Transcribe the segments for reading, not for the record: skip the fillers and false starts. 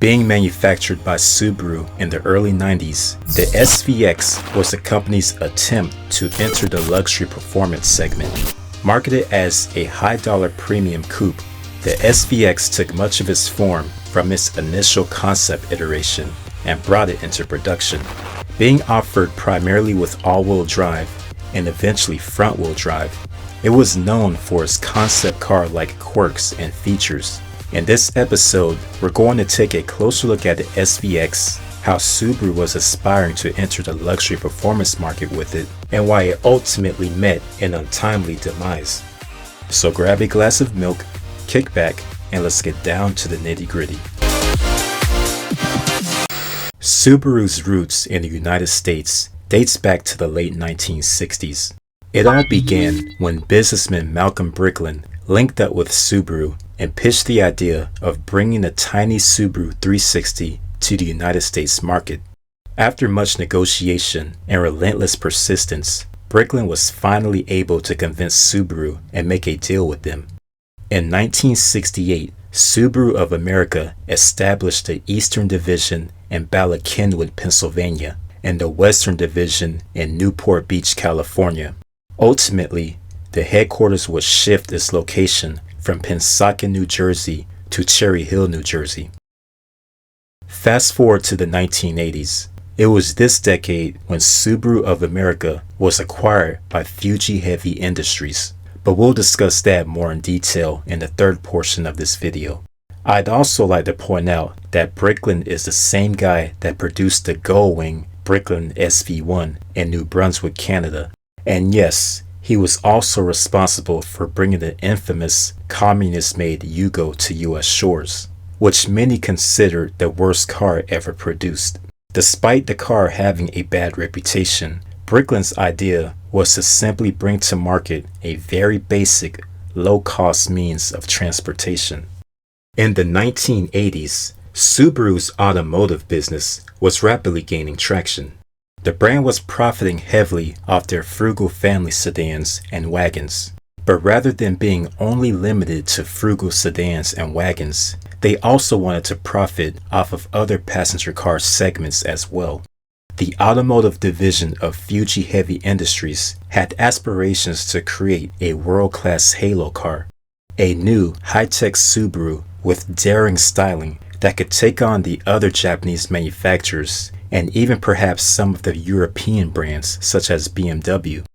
Being manufactured by Subaru in the early 90s, the SVX was the company's attempt to enter the luxury performance segment. Marketed as a high-dollar premium coupe, the SVX took much of its form from its initial concept iteration and brought it into production. Being offered primarily with all-wheel drive and eventually front-wheel drive, it was known for its concept car-like quirks and features. In this episode, we're going to take a closer look at the SVX, how Subaru was aspiring to enter the luxury performance market with it, and why it ultimately met an untimely demise. So grab a glass of milk, kick back, and let's get down to the nitty-gritty. Subaru's roots in the United States dates back to the late 1960s. It all began when businessman Malcolm Bricklin linked up with Subaru and pitched the idea of bringing a tiny Subaru 360 to the United States market. After much negotiation and relentless persistence, Bricklin was finally able to convince Subaru and make a deal with them. In 1968, Subaru of America established the Eastern Division in Bala Cynwyd, Pennsylvania, and the Western Division in Newport Beach, California. Ultimately, the headquarters would shift its location from Pennsauken, New Jersey to Cherry Hill, New Jersey. Fast forward to the 1980s. It was this decade when Subaru of America was acquired by Fuji Heavy Industries, but we'll discuss that more in detail in the third portion of this video. I'd also like to point out that Bricklin is the same guy that produced the Gullwing Bricklin SV1 in New Brunswick, Canada. And yes, he was also responsible for bringing the infamous communist-made Yugo to US shores, which many considered the worst car ever produced. Despite the car having a bad reputation, Bricklin's idea was to simply bring to market a very basic, low-cost means of transportation. In the 1980s, Subaru's automotive business was rapidly gaining traction. The brand was profiting heavily off their frugal family sedans and wagons. But rather than being only limited to frugal sedans and wagons, they also wanted to profit off of other passenger car segments as well. The automotive division of Fuji Heavy Industries had aspirations to create a world-class halo car, a new high-tech Subaru with daring styling that could take on the other Japanese manufacturers and even perhaps some of the European brands such as BMW.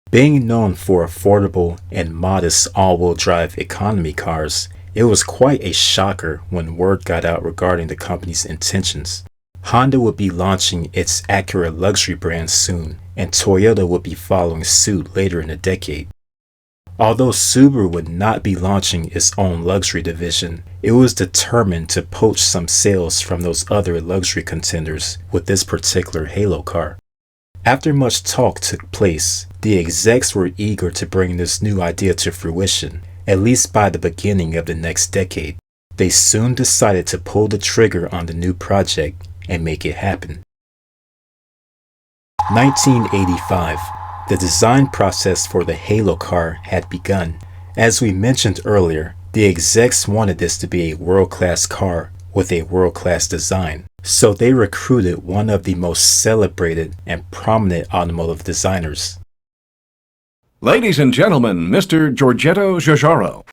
Being known for affordable and modest all-wheel drive economy cars, it was quite a shocker when word got out regarding the company's intentions. Honda would be launching its Acura luxury brand soon, and Toyota would be following suit later in the decade. Although Subaru would not be launching its own luxury division, it was determined to poach some sales from those other luxury contenders with this particular halo car. After much talk took place, the execs were eager to bring this new idea to fruition, at least by the beginning of the next decade. They soon decided to pull the trigger on the new project and make it happen. 1985. The design process for the Halo car had begun. As we mentioned earlier, the execs wanted this to be a world-class car with a world-class design, so they recruited one of the most celebrated and prominent automotive designers. Ladies and gentlemen, Mr. Giugiaro.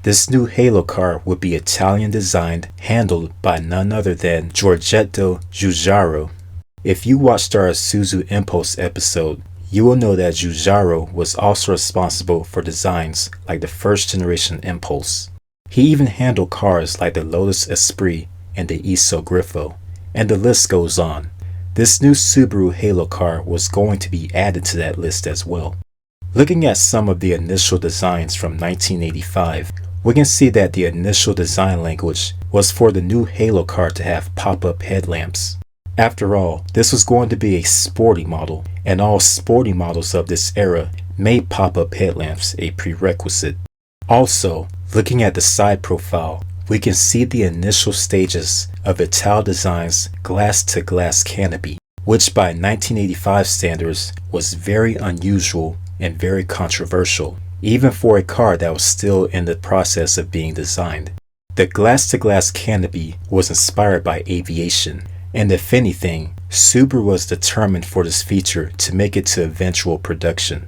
This new Halo car would be Italian designed, handled by none other than Giorgetto Giugiaro. If you watched our Isuzu Impulse episode, you will know that Giugiaro was also responsible for designs like the first generation Impulse. He even handled cars like the Lotus Esprit and the Iso Grifo, and the list goes on. This new Subaru Halo car was going to be added to that list as well. Looking at some of the initial designs from 1985, we can see that the initial design language was for the new Halo car to have pop-up headlamps. After all, this was going to be a sporty model, and all sporty models of this era made pop-up headlamps a prerequisite. Also, looking at the side profile, we can see the initial stages of Ital-Design's glass-to-glass canopy, which by 1985 standards was very unusual and very controversial, even for a car that was still in the process of being designed. The glass-to-glass canopy was inspired by aviation, and if anything, Subaru was determined for this feature to make it to eventual production.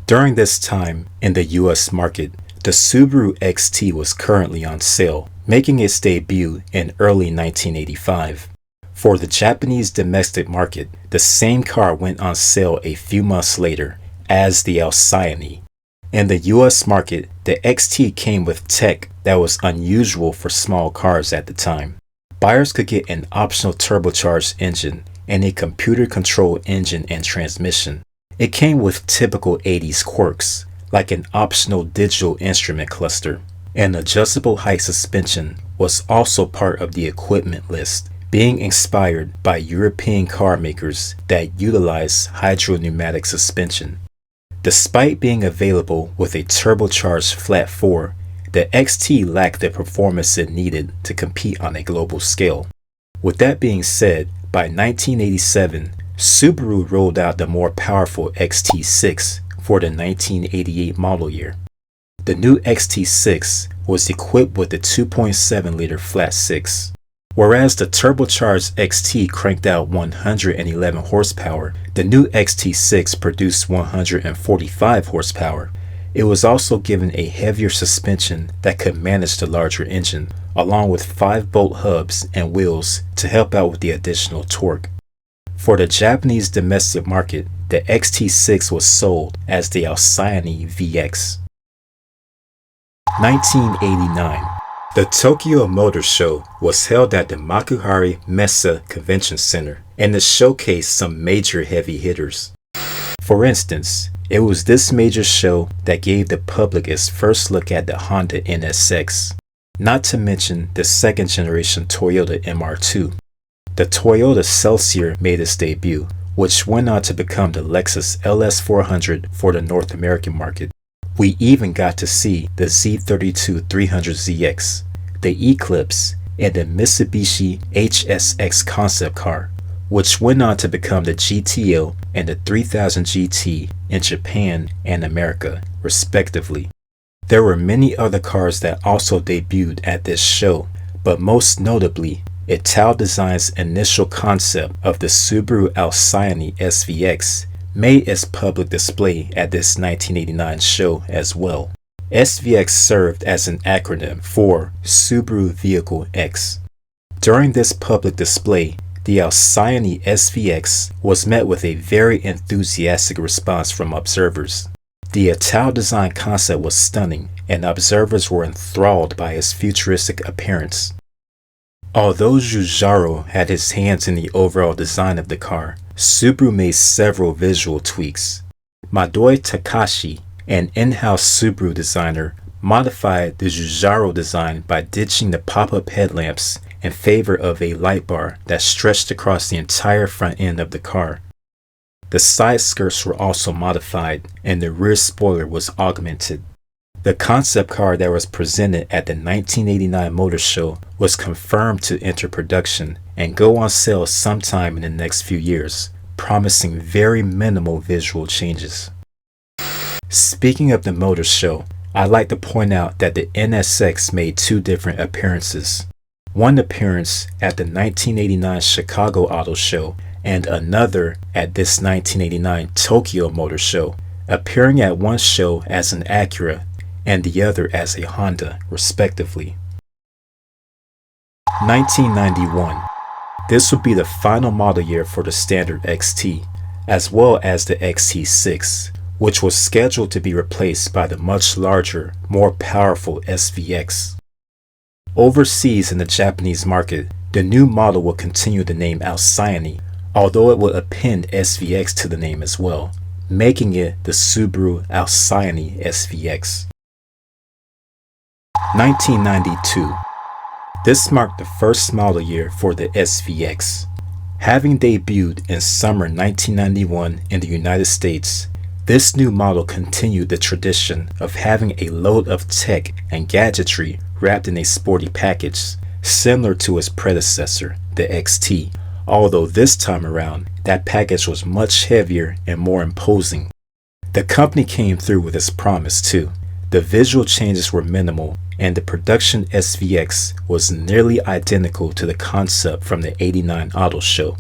During this time, in the US market, the Subaru XT was currently on sale, making its debut in early 1985. For the Japanese domestic market, the same car went on sale a few months later as the Alcyone. In the US market, the XT came with tech that was unusual for small cars at the time. Buyers could get an optional turbocharged engine and a computer-controlled engine and transmission. It came with typical 80s quirks, like an optional digital instrument cluster. An adjustable height suspension was also part of the equipment list, being inspired by European car makers that utilize hydropneumatic suspension. Despite being available with a turbocharged flat 4, the XT lacked the performance it needed to compete on a global scale. With that being said, by 1987, Subaru rolled out the more powerful XT6 for the 1988 model year. The new XT6 was equipped with a 2.7-liter flat 6. Whereas the turbocharged XT cranked out 111 horsepower, the new XT6 produced 145 horsepower. It was also given a heavier suspension that could manage the larger engine, along with 5-bolt hubs and wheels to help out with the additional torque. For the Japanese domestic market, the XT6 was sold as the Alcyone VX. 1989. The Tokyo Motor Show was held at the Makuhari Messe Convention Center, and it showcased some major heavy hitters. For instance, it was this major show that gave the public its first look at the Honda NSX, not to mention the second generation Toyota MR2. The Toyota Celsior made its debut, which went on to become the Lexus LS400 for the North American market. We even got to see the Z32 300ZX, the Eclipse, and the Mitsubishi HSX concept car, which went on to become the GTO and the 3000 GT in Japan and America, respectively. There were many other cars that also debuted at this show, but most notably, Ital-Design's initial concept of the Subaru Alcyone SVX made its public display at this 1989 show as well. SVX served as an acronym for Subaru Vehicle X. During this public display, the Alcyone SVX was met with a very enthusiastic response from observers. The Ital-Design concept was stunning, and observers were enthralled by its futuristic appearance. Although Giugiaro had his hands in the overall design of the car, Subaru made several visual tweaks. Madoi Takashi, an in-house Subaru designer, modified the Giugiaro design by ditching the pop-up headlamps in favor of a light bar that stretched across the entire front end of the car. The side skirts were also modified, and the rear spoiler was augmented. The concept car that was presented at the 1989 Motor Show was confirmed to enter production and go on sale sometime in the next few years, promising very minimal visual changes. Speaking of the Motor Show, I'd like to point out that the NSX made two different appearances. One appearance at the 1989 Chicago Auto Show and another at this 1989 Tokyo Motor Show, appearing at one show as an Acura and the other as a Honda, respectively. 1991. This would be the final model year for the standard XT, as well as the XT6, which was scheduled to be replaced by the much larger, more powerful SVX. Overseas in the Japanese market, the new model will continue the name Alcyone, although it will append SVX to the name as well, making it the Subaru Alcyone SVX. 1992. This marked the first model year for the SVX. Having debuted in summer 1991 in the United States, this new model continued the tradition of having a load of tech and gadgetry wrapped in a sporty package, similar to its predecessor, the XT, although this time around, that package was much heavier and more imposing. The company came through with its promise too. The visual changes were minimal, and the production SVX was nearly identical to the concept from the '89 auto show.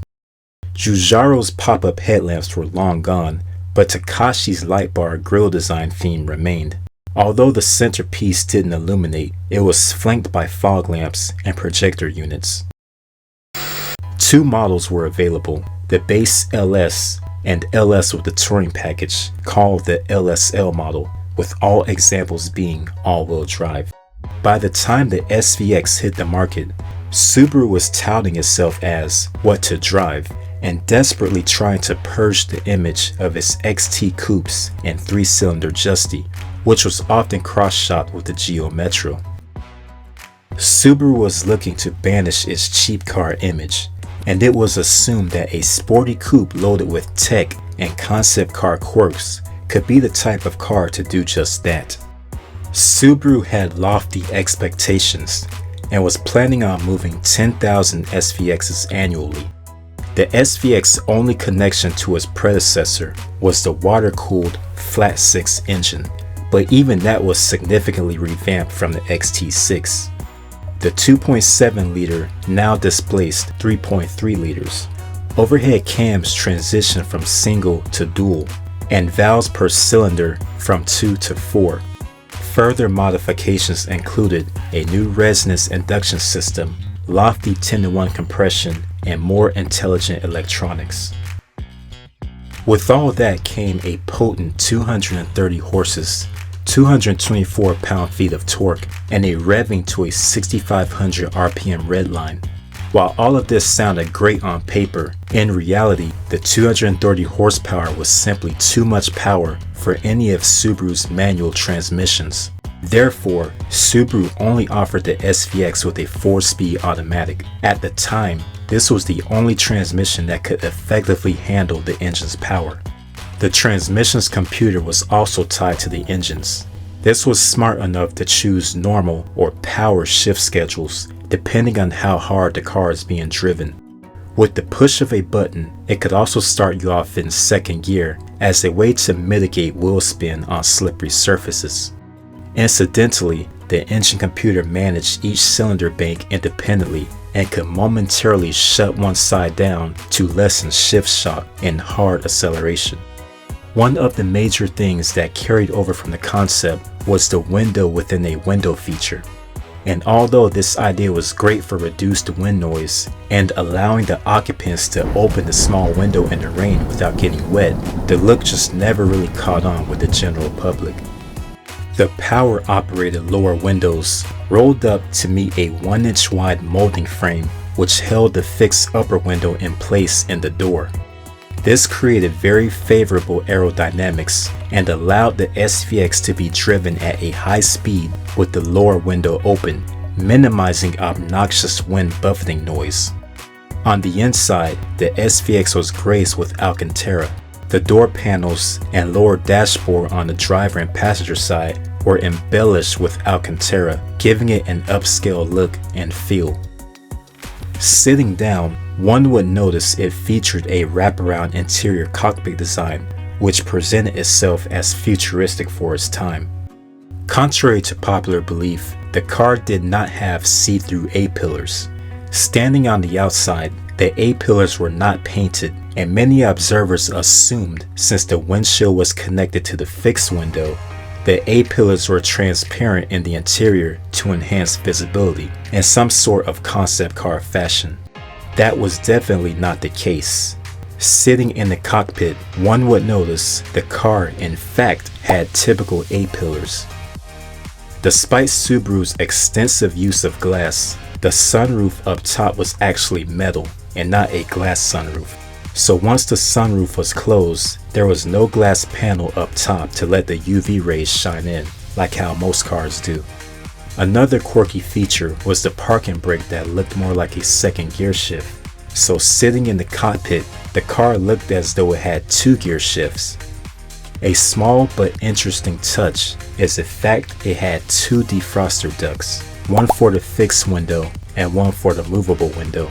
Giugiaro's pop-up headlamps were long gone, but Takashi's light bar grille design theme remained. Although the centerpiece didn't illuminate, it was flanked by fog lamps and projector units. Two models were available, the base LS and LS with the touring package, called the LSL model, with all examples being all-wheel drive. By the time the SVX hit the market, Subaru was touting itself as what to drive and desperately trying to purge the image of its XT coupes and 3-cylinder Justy, which was often cross-shot with the Geo Metro. Subaru was looking to banish its cheap car image, and it was assumed that a sporty coupe loaded with tech and concept car quirks could be the type of car to do just that. Subaru had lofty expectations and was planning on moving 10,000 SVXs annually. The SVX's only connection to its predecessor was the water-cooled flat-six engine, but even that was significantly revamped from the XT6. The 2.7-liter now displaced 3.3 liters. Overhead cams transitioned from single to dual, and valves per cylinder from 2 to 4. Further modifications included a new resonance induction system, lofty 10-to-1 compression, and more intelligent electronics. With all that came a potent 230 horses, 224 pound-feet of torque, and a revving to a 6,500 RPM redline. While all of this sounded great on paper, in reality, the 230 horsepower was simply too much power for any of Subaru's manual transmissions. Therefore, Subaru only offered the SVX with a 4-speed automatic. At the time, this was the only transmission that could effectively handle the engine's power. The transmission's computer was also tied to the engines. This was smart enough to choose normal or power shift schedules depending on how hard the car is being driven. With the push of a button, it could also start you off in second gear as a way to mitigate wheel spin on slippery surfaces. Incidentally, the engine computer managed each cylinder bank independently and could momentarily shut one side down to lessen shift shock and hard acceleration. One of the major things that carried over from the concept was the window within a window feature. And although this idea was great for reduced wind noise and allowing the occupants to open the small window in the rain without getting wet, the look just never really caught on with the general public. The power-operated lower windows rolled up to meet a 1-inch wide molding frame which held the fixed upper window in place in the door. This created very favorable aerodynamics and allowed the SVX to be driven at a high speed with the lower window open, minimizing obnoxious wind buffeting noise. On the inside, the SVX was graced with Alcantara. The door panels and lower dashboard on the driver and passenger side were embellished with Alcantara, giving it an upscale look and feel. Sitting down, one would notice it featured a wraparound interior cockpit design, which presented itself as futuristic for its time. Contrary to popular belief, the car did not have see-through A-pillars. Standing on the outside, the A-pillars were not painted, and many observers assumed since the windshield was connected to the fixed window, the A-pillars were transparent in the interior to enhance visibility in some sort of concept car fashion. That was definitely not the case. Sitting in the cockpit, one would notice the car in fact had typical A-pillars. Despite Subaru's extensive use of glass, the sunroof up top was actually metal and not a glass sunroof. So once the sunroof was closed, there was no glass panel up top to let the UV rays shine in, like how most cars do. Another quirky feature was the parking brake that looked more like a second gear shift. So sitting in the cockpit, the car looked as though it had 2 gear shifts. A small but interesting touch is the fact it had 2 defroster ducts, one for the fixed window and one for the movable window.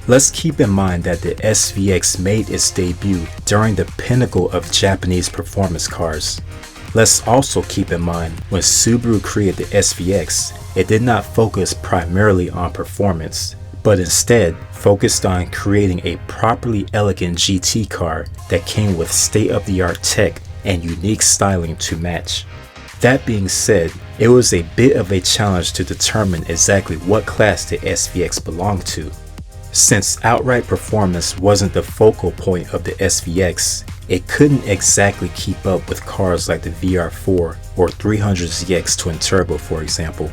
Let's keep in mind that the SVX made its debut during the pinnacle of Japanese performance cars. Let's also keep in mind when Subaru created the SVX, it did not focus primarily on performance, but instead focused on creating a properly elegant GT car that came with state-of-the-art tech and unique styling to match. That being said, it was a bit of a challenge to determine exactly what class the SVX belonged to. Since outright performance wasn't the focal point of the SVX, it couldn't exactly keep up with cars like the VR4 or 300ZX twin turbo, for example.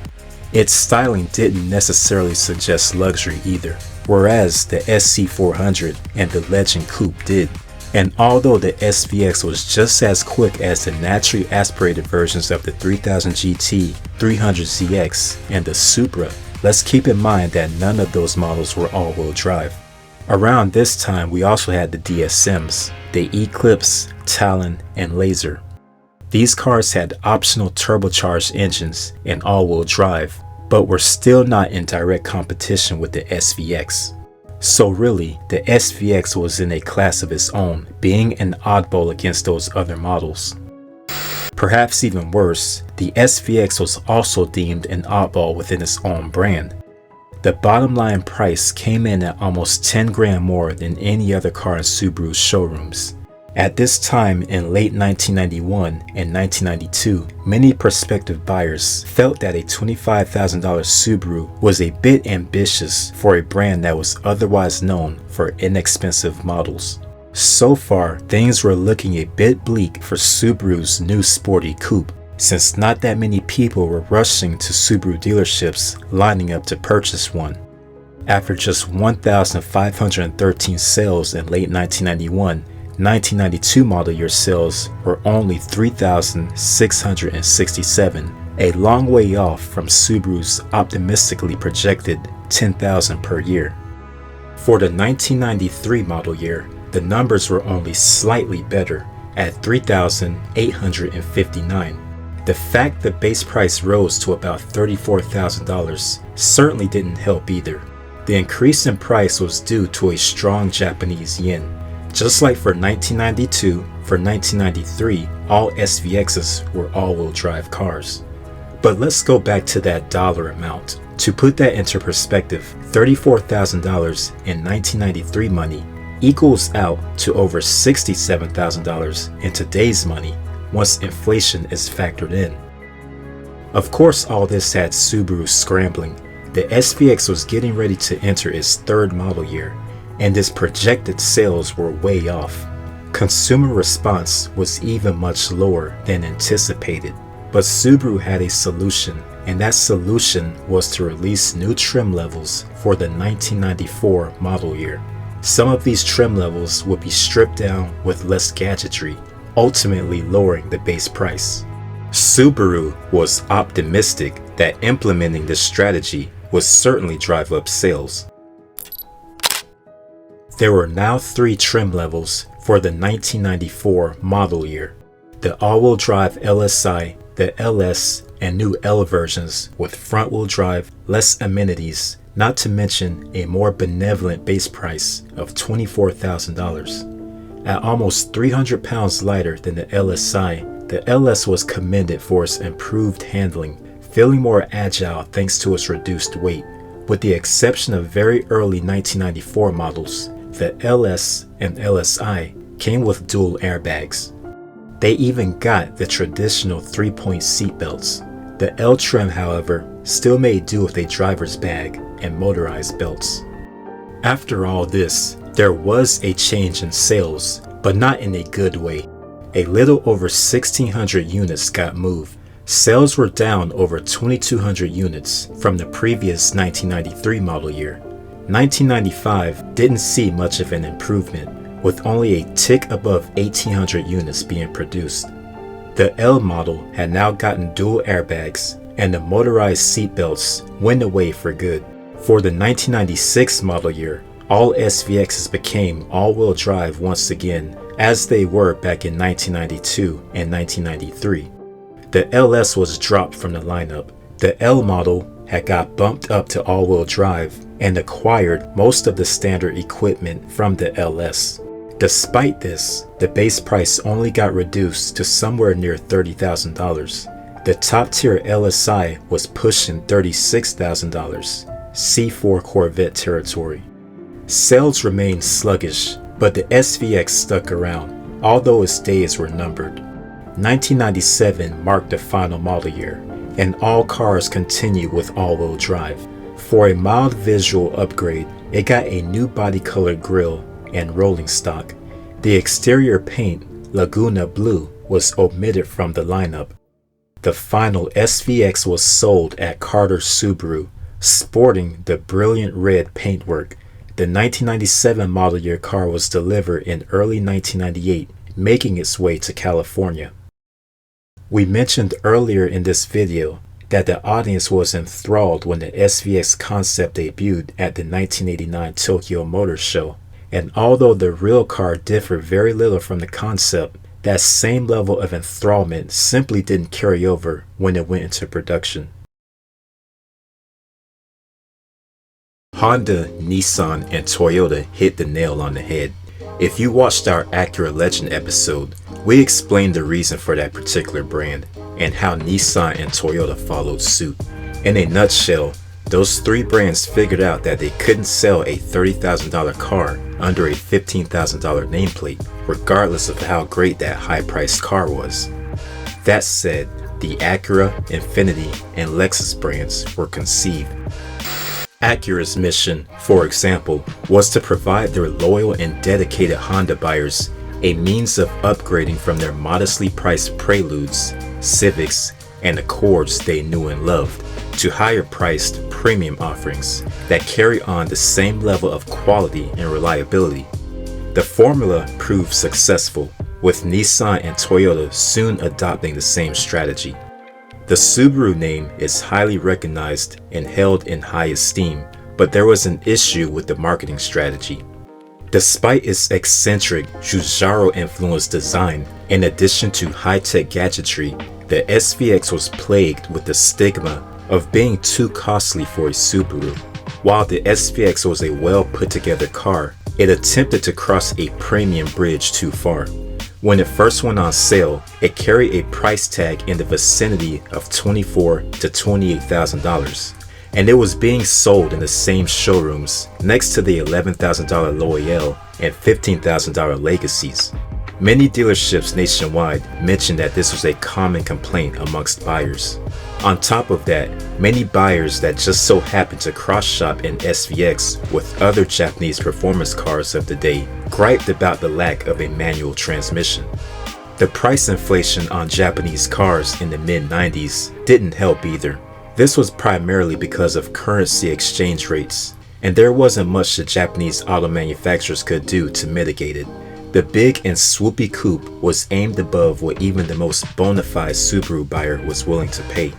Its styling didn't necessarily suggest luxury either, whereas the SC400 and the Legend Coupe did. And although the SVX was just as quick as the naturally aspirated versions of the 3000 GT, 300ZX, and the Supra, let's keep in mind that none of those models were all-wheel drive. Around this time, we also had the DSMs, the Eclipse, Talon, and Laser. These cars had optional turbocharged engines and all-wheel drive, but were still not in direct competition with the SVX. So really, the SVX was in a class of its own, being an oddball against those other models. Perhaps even worse, the SVX was also deemed an oddball within its own brand. The bottom line price came in at almost 10 grand more than any other car in Subaru's showrooms. At this time in late 1991 and 1992, many prospective buyers felt that a $25,000 Subaru was a bit ambitious for a brand that was otherwise known for inexpensive models. So far, things were looking a bit bleak for Subaru's new sporty coupe, since not that many people were rushing to Subaru dealerships lining up to purchase one. After just 1,513 sales in late 1991, 1992 model year sales were only 3,667, a long way off from Subaru's optimistically projected 10,000 per year. For the 1993 model year, the numbers were only slightly better at 3,859. The fact the base price rose to about $34,000 certainly didn't help either. The increase in price was due to a strong Japanese yen. Just like for 1992, for 1993, all SVXs were all-wheel drive cars. But let's go back to that dollar amount. To put that into perspective, $34,000 in 1993 money equals out to over $67,000 in today's money once inflation is factored in. Of course, all this had Subaru scrambling. The SVX was getting ready to enter its third model year, and its projected sales were way off. Consumer response was even much lower than anticipated. But Subaru had a solution, and that solution was to release new trim levels for the 1994 model year. Some of these trim levels would be stripped down with less gadgetry, ultimately lowering the base price. Subaru was optimistic that implementing this strategy would certainly drive up sales. There were now 3 trim levels for the 1994 model year: the all-wheel drive LSI, the LS, and new L versions with front-wheel drive, less amenities, not to mention a more benevolent base price of $24,000. At almost 300 pounds lighter than the LSI, the LS was commended for its improved handling, feeling more agile thanks to its reduced weight. With the exception of very early 1994 models, the LS and LSI came with dual airbags. They even got the traditional 3-point seat belts. The L trim, however, still made do with a driver's bag and motorized belts. After all this, there was a change in sales, but not in a good way. A little over 1,600 units got moved. Sales were down over 2,200 units from the previous 1993 model year. 1995 didn't see much of an improvement, with only a tick above 1,800 units being produced. The L model had now gotten dual airbags, and the motorized seatbelts went away for good. For the 1996 model year, all SVXs became all-wheel drive once again, as they were back in 1992 and 1993. The LS was dropped from the lineup. The L model had got bumped up to all-wheel drive, and acquired most of the standard equipment from the LS. Despite this, the base price only got reduced to somewhere near $30,000. The top-tier LSI was pushing $36,000, C4 Corvette territory. Sales remained sluggish, but the SVX stuck around, although its days were numbered. 1997 marked the final model year, and all cars continued with all-wheel drive. For a mild visual upgrade, it got a new body-colored grille and rolling stock. The exterior paint, Laguna Blue, was omitted from the lineup. The final SVX was sold at Carter Subaru, sporting the brilliant red paintwork. The 1997 model year car was delivered in early 1998, making its way to California. We mentioned earlier in this video that the audience was enthralled when the SVX concept debuted at the 1989 Tokyo Motor Show, and although the real car differed very little from the concept, that same level of enthrallment simply didn't carry over when it went into production. Honda, Nissan, and Toyota hit the nail on the head. If you watched our Acura Legend episode, we explained the reason for that particular brand and how Nissan and Toyota followed suit. In a nutshell, those three brands figured out that they couldn't sell a $30,000 car under a $15,000 nameplate, regardless of how great that high-priced car was. That said, the Acura, Infiniti, and Lexus brands were conceived. Acura's mission, for example, was to provide their loyal and dedicated Honda buyers a means of upgrading from their modestly priced Preludes, Civics, and Accords they knew and loved to higher priced premium offerings that carry on the same level of quality and reliability. The formula proved successful, with Nissan and Toyota soon adopting the same strategy. The Subaru name is highly recognized and held in high esteem, but there was an issue with the marketing strategy. Despite its eccentric Giugiaro-influenced design, in addition to high-tech gadgetry, the SVX was plagued with the stigma of being too costly for a Subaru. While the SVX was a well-put-together car, it attempted to cross a premium bridge too far. When it first went on sale, it carried a price tag in the vicinity of $24,000 to $28,000, and it was being sold in the same showrooms next to the $11,000 Loyal and $15,000 Legacies. Many dealerships nationwide mentioned that this was a common complaint amongst buyers. On top of that, many buyers that just so happened to cross-shop an SVX with other Japanese performance cars of the day griped about the lack of a manual transmission. The price inflation on Japanese cars in the mid-90s didn't help either. This was primarily because of currency exchange rates, and there wasn't much the Japanese auto manufacturers could do to mitigate it. The big and swoopy coupe was aimed above what even the most bona fide Subaru buyer was willing to pay.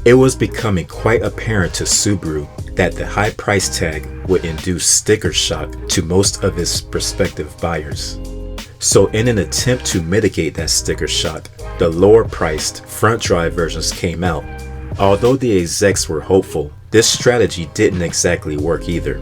It was becoming quite apparent to Subaru that the high price tag would induce sticker shock to most of its prospective buyers. So in an attempt to mitigate that sticker shock, the lower priced front drive versions came out. Although the execs were hopeful, this strategy didn't exactly work either.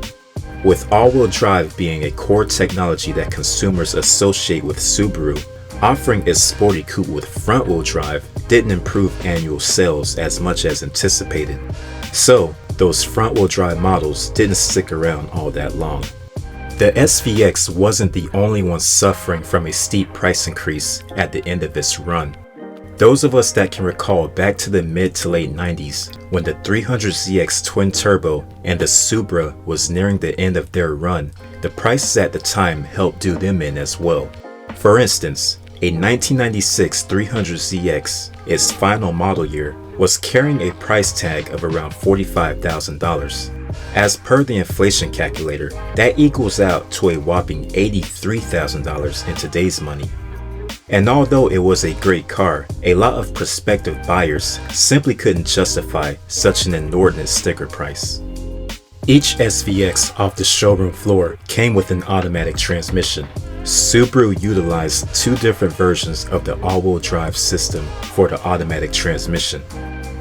With all-wheel drive being a core technology that consumers associate with Subaru, offering a sporty coupe with front-wheel drive didn't improve annual sales as much as anticipated. So, those front-wheel drive models didn't stick around all that long. The SVX wasn't the only one suffering from a steep price increase at the end of its run. Those of us that can recall back to the mid to late 90s when the 300ZX twin turbo and the Supra was nearing the end of their run, the prices at the time helped do them in as well. For instance, a 1996 300ZX, its final model year, was carrying a price tag of around $45,000. As per the inflation calculator, that equals out to a whopping $83,000 in today's money. And although it was a great car, a lot of prospective buyers simply couldn't justify such an inordinate sticker price. Each SVX off the showroom floor came with an automatic transmission. Subaru utilized two different versions of the all-wheel drive system for the automatic transmission.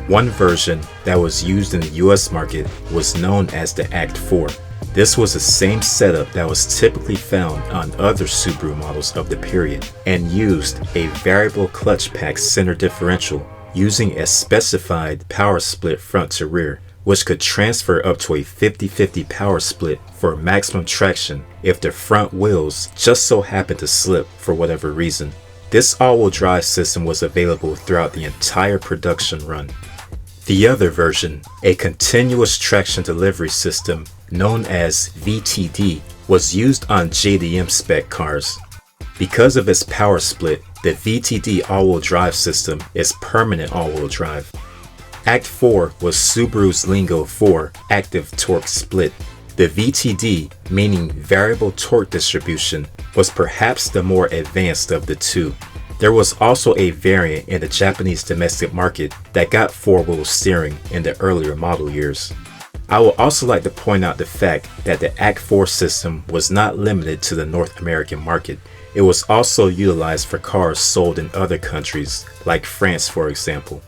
One version that was used in the US market was known as the Act 4. This was the same setup that was typically found on other Subaru models of the period and used a variable clutch pack center differential using a specified power split front to rear, which could transfer up to a 50-50 power split for maximum traction if the front wheels just so happened to slip for whatever reason. This all-wheel drive system was available throughout the entire production run. The other version, a continuous traction delivery system known as VTD, was used on JDM spec cars. Because of its power split, the VTD all-wheel drive system is permanent all-wheel drive. Act 4 was Subaru's lingo for active torque split. The VTD, meaning variable torque distribution, was perhaps the more advanced of the two. There was also a variant in the Japanese domestic market that got four-wheel steering in the earlier model years. I would also like to point out the fact that the Act 4 system was not limited to the North American market. It was also utilized for cars sold in other countries, like France for example.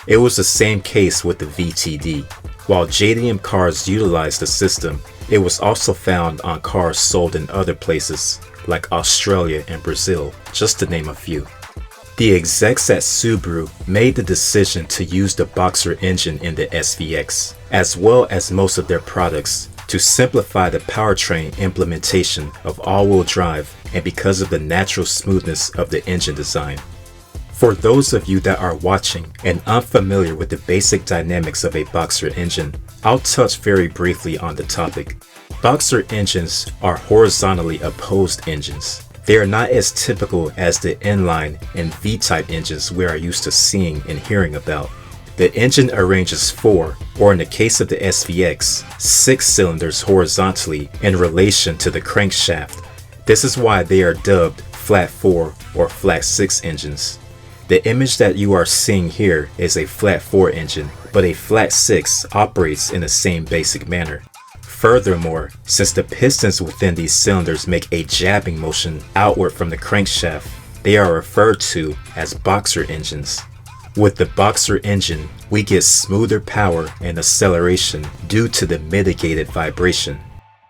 It was the same case with the VTD. While JDM cars utilized the system, it was also found on cars sold in other places, like Australia and Brazil, just to name a few. The execs at Subaru made the decision to use the Boxer engine in the SVX, as well as most of their products, to simplify the powertrain implementation of all-wheel drive and because of the natural smoothness of the engine design. For those of you that are watching and unfamiliar with the basic dynamics of a Boxer engine, I'll touch very briefly on the topic. Boxer engines are horizontally opposed engines. They are not as typical as the inline and V-type engines we are used to seeing and hearing about. The engine arranges 4, or in the case of the SVX, 6 cylinders horizontally in relation to the crankshaft. This is why they are dubbed flat 4 or flat 6 engines. The image that you are seeing here is a flat 4 engine, but a flat 6 operates in the same basic manner. Furthermore, since the pistons within these cylinders make a jabbing motion outward from the crankshaft, they are referred to as Boxer engines. With the Boxer engine, we get smoother power and acceleration due to the mitigated vibration.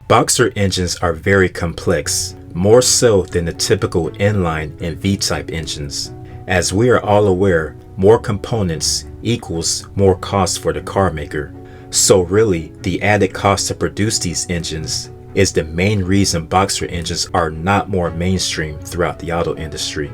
Boxer engines are very complex, more so than the typical inline and V-type engines. As we are all aware, more components equals more cost for the car maker. So really, the added cost to produce these engines is the main reason Boxer engines are not more mainstream throughout the auto industry.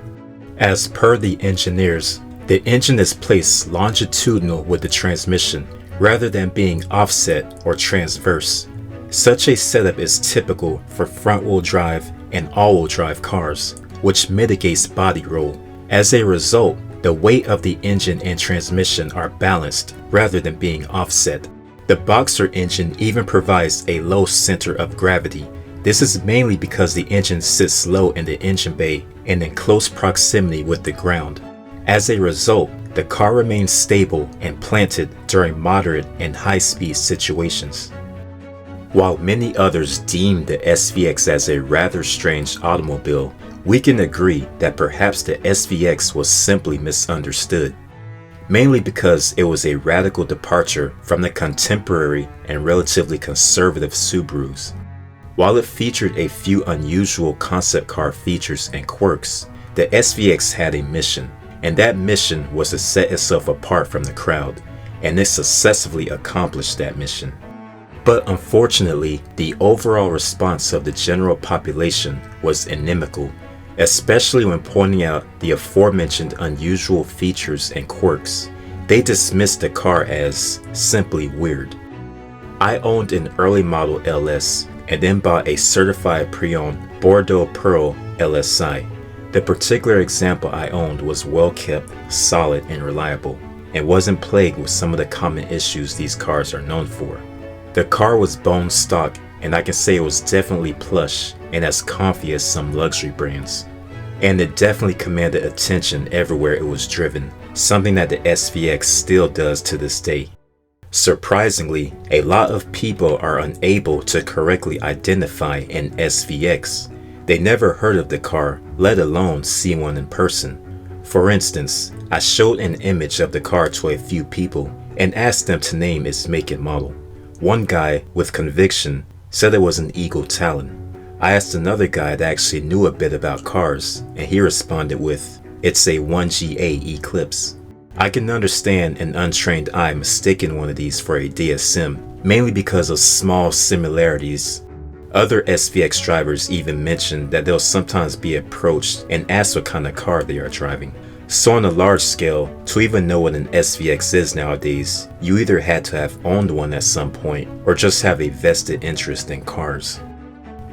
As per the engineers, the engine is placed longitudinal with the transmission rather than being offset or transverse. Such a setup is typical for front-wheel drive and all-wheel drive cars, which mitigates body roll. As a result, the weight of the engine and transmission are balanced rather than being offset. The Boxer engine even provides a low center of gravity. This is mainly because the engine sits low in the engine bay and in close proximity with the ground. As a result, the car remains stable and planted during moderate and high-speed situations. While many others deem the SVX as a rather strange automobile, we can agree that perhaps the SVX was simply misunderstood, mainly because it was a radical departure from the contemporary and relatively conservative Subarus. While it featured a few unusual concept car features and quirks, the SVX had a mission, and that mission was to set itself apart from the crowd, and it successfully accomplished that mission. But unfortunately, the overall response of the general population was inimical, especially when pointing out the aforementioned unusual features and quirks. They dismissed the car as simply weird. I owned an early model LS and then bought a certified pre-owned Bordeaux Pearl LSI. The particular example I owned was well kept, solid, and reliable, and wasn't plagued with some of the common issues these cars are known for. The car was bone stock, and I can say it was definitely plush and as comfy as some luxury brands. And it definitely commanded attention everywhere it was driven, something that the SVX still does to this day. Surprisingly, a lot of people are unable to correctly identify an SVX. They never heard of the car, let alone see one in person. For instance, I showed an image of the car to a few people, and asked them to name its make and model. One guy, with conviction, said it was an Eagle Talon. I asked another guy that actually knew a bit about cars, and he responded with, "It's a 1GA Eclipse." I can understand an untrained eye mistaking one of these for a DSM, mainly because of small similarities. Other SVX drivers even mentioned that they'll sometimes be approached and asked what kind of car they are driving. So on a large scale, to even know what an SVX is nowadays, you either had to have owned one at some point or just have a vested interest in cars.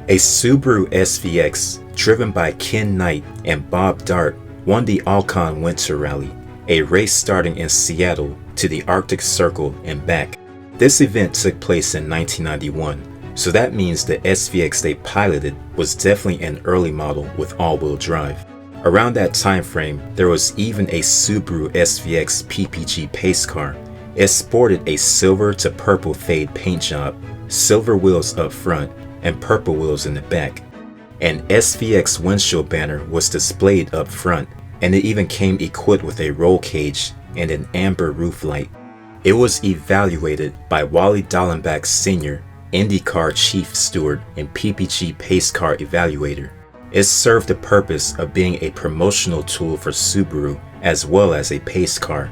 A Subaru SVX, driven by Ken Knight and Bob Dart, won the Alcon Winter Rally, a race starting in Seattle to the Arctic Circle and back. This event took place in 1991, so that means the SVX they piloted was definitely an early model with all-wheel drive. Around that time frame, there was even a Subaru SVX PPG pace car. It sported a silver to purple fade paint job, silver wheels up front, and purple wheels in the back. An SVX windshield banner was displayed up front, and it even came equipped with a roll cage and an amber roof light. It was evaluated by Wally Dallenbach Sr., IndyCar Chief Steward and PPG Pace Car Evaluator. It served the purpose of being a promotional tool for Subaru as well as a pace car.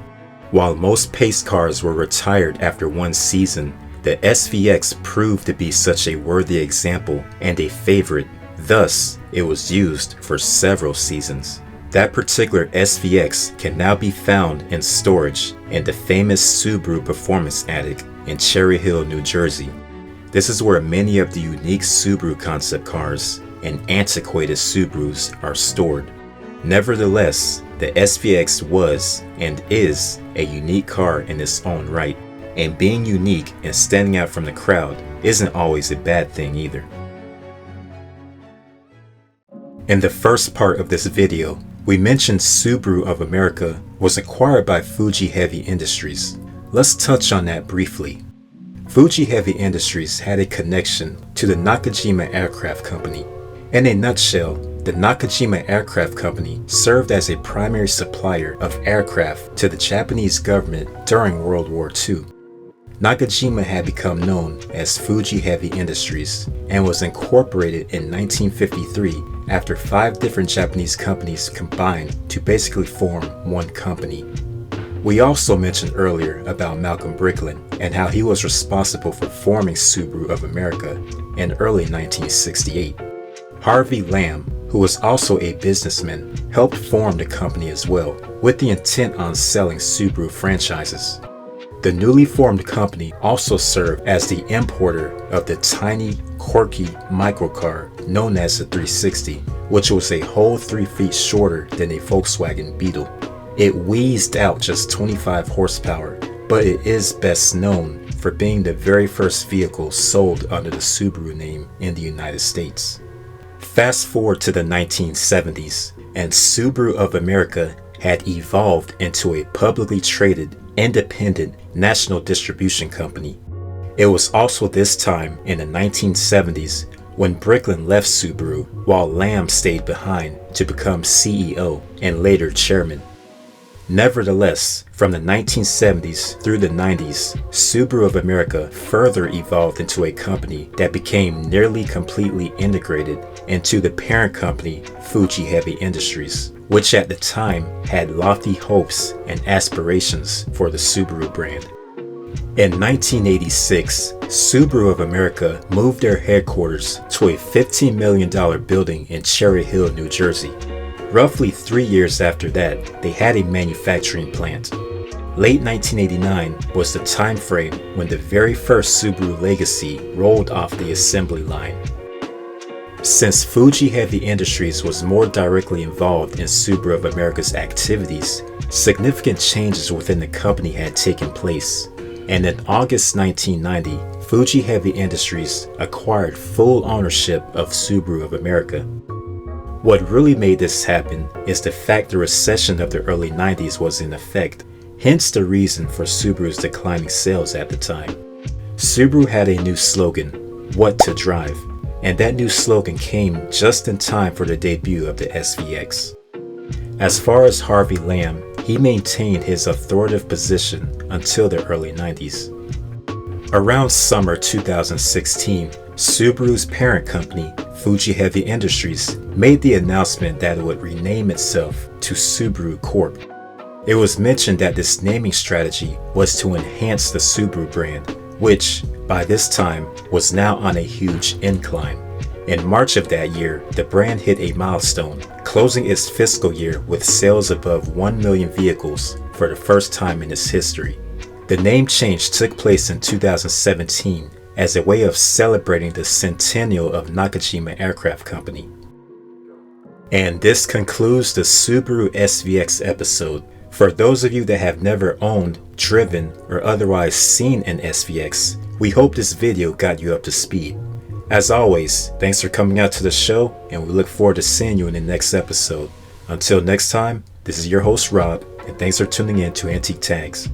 While most pace cars were retired after one season, the SVX proved to be such a worthy example and a favorite, thus it was used for several seasons. That particular SVX can now be found in storage in the famous Subaru Performance Attic in Cherry Hill, New Jersey. This is where many of the unique Subaru concept cars and antiquated Subarus are stored. Nevertheless, the SVX was and is a unique car in its own right, and being unique and standing out from the crowd isn't always a bad thing either. In the first part of this video, we mentioned Subaru of America was acquired by Fuji Heavy Industries. Let's touch on that briefly. Fuji Heavy Industries had a connection to the Nakajima Aircraft Company. In a nutshell, the Nakajima Aircraft Company served as a primary supplier of aircraft to the Japanese government during World War II. Nakajima had become known as Fuji Heavy Industries and was incorporated in 1953 after 5 different Japanese companies combined to basically form one company. We also mentioned earlier about Malcolm Bricklin and how he was responsible for forming Subaru of America in early 1968. Harvey Lamb, who was also a businessman, helped form the company as well, with the intent on selling Subaru franchises. The newly formed company also served as the importer of the tiny, quirky microcar known as the 360, which was a whole 3 feet shorter than a Volkswagen Beetle. It wheezed out just 25 horsepower, but it is best known for being the very first vehicle sold under the Subaru name in the United States. Fast forward to the 1970s, and Subaru of America had evolved into a publicly traded, independent national distribution company. It was also this time in the 1970s when Bricklin left Subaru while Lamb stayed behind to become CEO and later chairman. Nevertheless, from the 1970s through the 90s, Subaru of America further evolved into a company that became nearly completely integrated into the parent company Fuji Heavy Industries, which at the time had lofty hopes and aspirations for the Subaru brand. In 1986, Subaru of America moved their headquarters to a $15 million building in Cherry Hill, New Jersey. Roughly 3 years after that, they had a manufacturing plant. Late 1989 was the time frame when the very first Subaru Legacy rolled off the assembly line. Since Fuji Heavy Industries was more directly involved in Subaru of America's activities, significant changes within the company had taken place, and in August 1990, Fuji Heavy Industries acquired full ownership of Subaru of America. What really made this happen is the fact the recession of the early 90s was in effect, hence the reason for Subaru's declining sales at the time. Subaru had a new slogan, "What to Drive," and that new slogan came just in time for the debut of the SVX. As far as Harvey Lamb, he maintained his authoritative position until the early 90s. Around summer 2016, Subaru's parent company, Fuji Heavy Industries, made the announcement that it would rename itself to Subaru Corp. It was mentioned that this naming strategy was to enhance the Subaru brand, which, by this time, was now on a huge incline. In March of that year, the brand hit a milestone, closing its fiscal year with sales above 1 million vehicles for the first time in its history. The name change took place in 2017 as a way of celebrating the centennial of Nakajima Aircraft Company. And this concludes the Subaru SVX episode. For those of you that have never owned, driven, or otherwise seen an SVX, we hope this video got you up to speed. As always, thanks for coming out to the show, and we look forward to seeing you in the next episode. Until next time, this is your host Rob, and thanks for tuning in to Antique Tags.